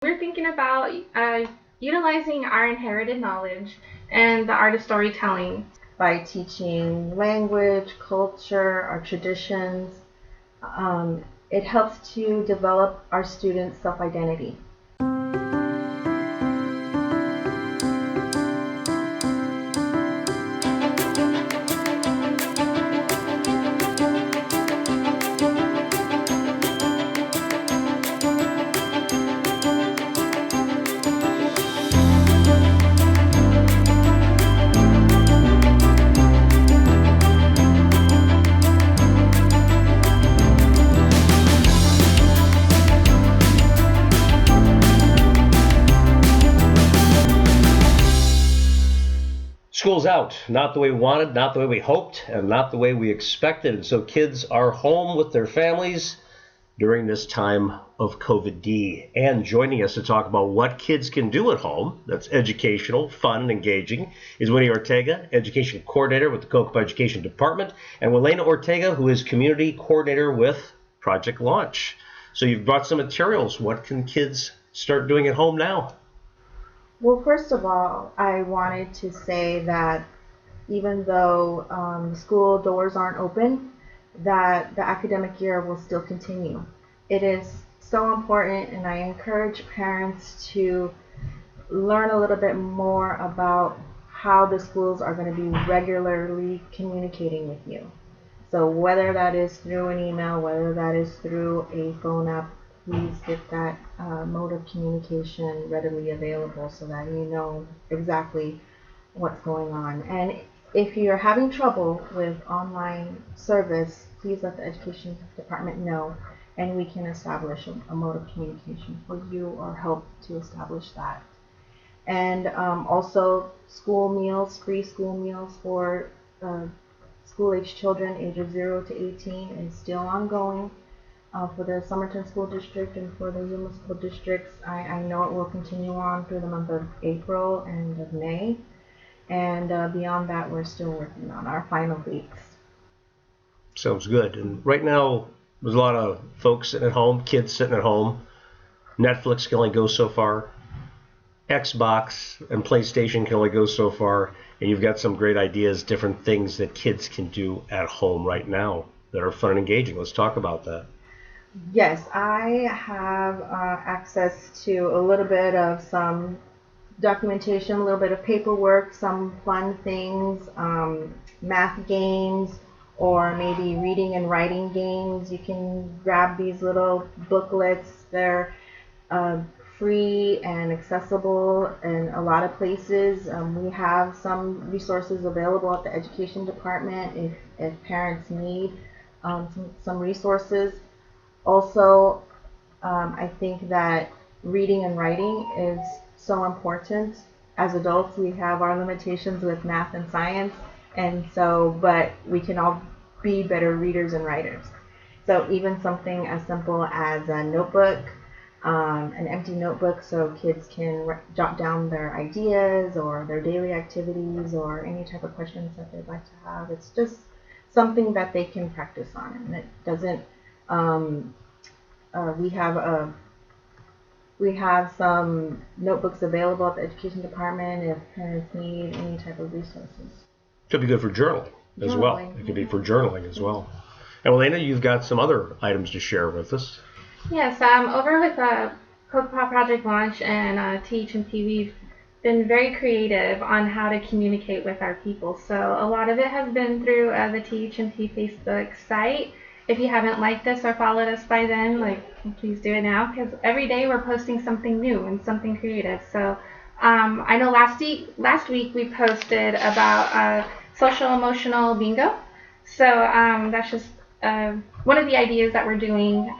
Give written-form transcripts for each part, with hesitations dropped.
We're thinking about utilizing our inherited knowledge and the art of storytelling by teaching language, culture, our traditions. It helps to develop our students' self-identity. School's out, not the way we wanted, not the way we hoped, and not the way we expected. And so kids are home with their families during this time of COVID-D. And joining us to talk about what kids can do at home that's educational, fun, and engaging is Wynnie Ortega, Education Coordinator with the Cocopah Education Department, and Wilana Ortega, who is Community Coordinator with Project Launch. So you've brought some materials. What can kids start doing at home now? Well, first of all, I wanted to say that even though school doors aren't open, that the academic year will still continue. It is so important, and I encourage parents to learn a little bit more about how the schools are going to be regularly communicating with you. So whether that is through an email, whether that is through a phone app, please get that mode of communication readily available so that you know exactly what's going on. And if you're having trouble with online service, please let the education department know, and we can establish a mode of communication for you or help to establish that. And also school meals, free school meals for school-age children ages 0 to 18 is still ongoing. For the Somerton School District and for the Yuma School Districts, I know it will continue on through the month of April and of May. And beyond that, we're still working on our final weeks. Sounds good. And right now, there's a lot of folks sitting at home, kids sitting at home. Netflix can only go so far. Xbox and PlayStation can only go so far. And you've got some great ideas, different things that kids can do at home right now that are fun and engaging. Let's talk about that. Yes, I have access to a little bit of some documentation, a little bit of paperwork, some fun things, math games, or maybe reading and writing games. You can grab these little booklets. They're free and accessible in a lot of places. We have some resources available at the Education Department if parents need some resources. Also, I think that reading and writing is so important. As adults, we have our limitations with math and science, but we can all be better readers and writers. So even something as simple as a notebook, an empty notebook, so kids can jot down their ideas or their daily activities or any type of questions that they'd like to have. It's just something that they can practice on, and it doesn't. We have some notebooks available at the Education Department if parents need any type of resources. Could be good for journaling as well. It could be for journaling as well. And Wilana, you've got some other items to share with us. Yes, over with Cocopah Project Launch and THMP, we've been very creative on how to communicate with our people. So a lot of it has been through the THMP Facebook site. If you haven't liked us or followed us by then, please do it now, because every day we're posting something new and something creative. So I know last week we posted about social emotional bingo. So that's just one of the ideas that we're doing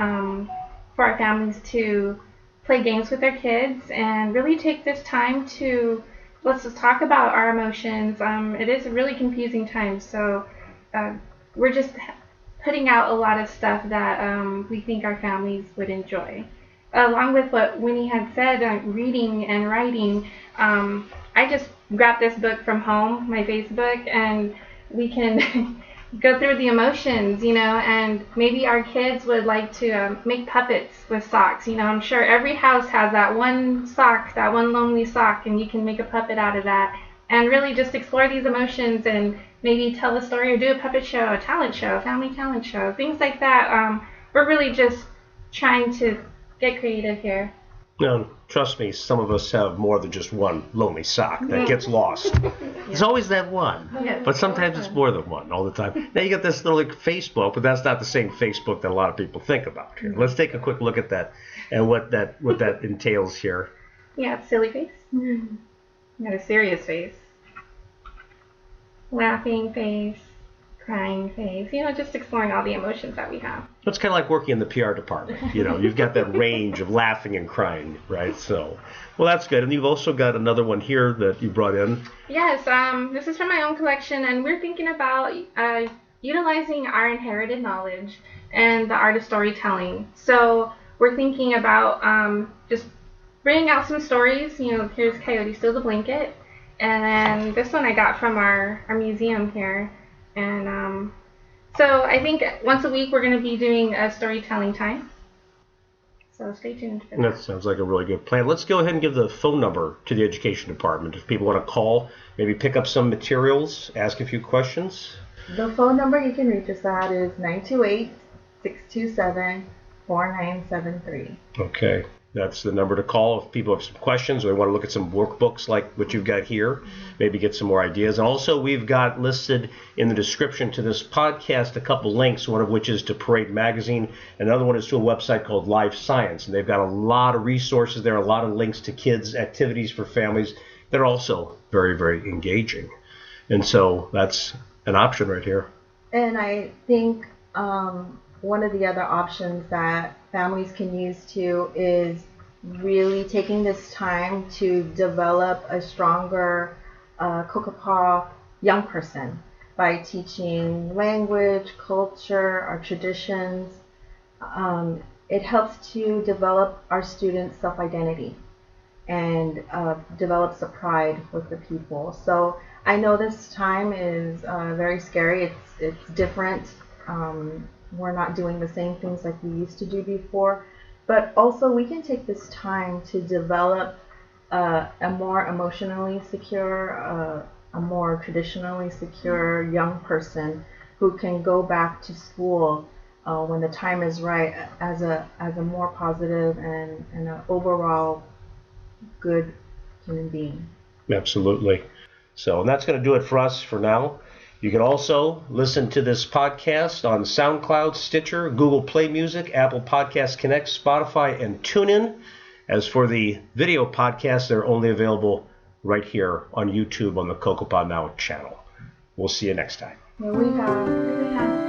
for our families to play games with their kids and really take this time to let's just talk about our emotions. It is a really confusing time, so we're just putting out a lot of stuff that we think our families would enjoy. Along with what Wynnie had said, reading and writing, I just grabbed this book from home, my Facebook, and we can go through the emotions, and maybe our kids would like to make puppets with socks. I'm sure every house has that one sock, that one lonely sock, and you can make a puppet out of that. And really just explore these emotions and maybe tell a story or do a puppet show, a talent show, a family talent show, things like that. We're really just trying to get creative here. Now, trust me, some of us have more than just one lonely sock that gets lost. There's always that one, but sometimes it's more than one all the time. Now you got this little like, Facebook, but that's not the same Facebook that a lot of people think about here. Let's take a quick look at that and what that entails here. Yeah, silly face. Got a serious face. Laughing face. Crying face. Just exploring all the emotions that we have. It's kind of like working in the PR department. You've got that range of laughing and crying, right? So, well, that's good. And you've also got another one here that you brought in. Yes, this is from my own collection, and we're thinking about utilizing our inherited knowledge and the art of storytelling. So we're thinking about just bringing out some stories. Here's Coyote Steal the Blanket, and then this one I got from our museum here. And so I think once a week we're going to be doing a storytelling time. So stay tuned for that. That sounds like a really good plan. Let's go ahead and give the phone number to the education department. If people want to call, maybe pick up some materials, ask a few questions. The phone number you can reach us at is 928-627-4973. Okay. That's the number to call if people have some questions or they want to look at some workbooks like what you've got here, maybe get some more ideas. And also we've got listed in the description to this podcast a couple links, one of which is to Parade Magazine. Another one is to a website called Live Science. And they've got a lot of resources there, a lot of links to kids' activities for families that are also very, very engaging. And so that's an option right here. And I think one of the other options that families can use too is really taking this time to develop a stronger Cocopah young person by teaching language, culture, our traditions. It helps to develop our students' self-identity and develops a pride with the people. So I know this time is very scary. It's different. We're not doing the same things like we used to do before, but also we can take this time to develop a more emotionally secure, a more traditionally secure young person who can go back to school when the time is right as a more positive and an overall good human being. Absolutely. So, and that's going to do it for us for now. You can also listen to this podcast on SoundCloud, Stitcher, Google Play Music, Apple Podcasts Connect, Spotify, and TuneIn. As for the video podcasts, they're only available right here on YouTube on the Cocopah Now channel. We'll see you next time. Here we have.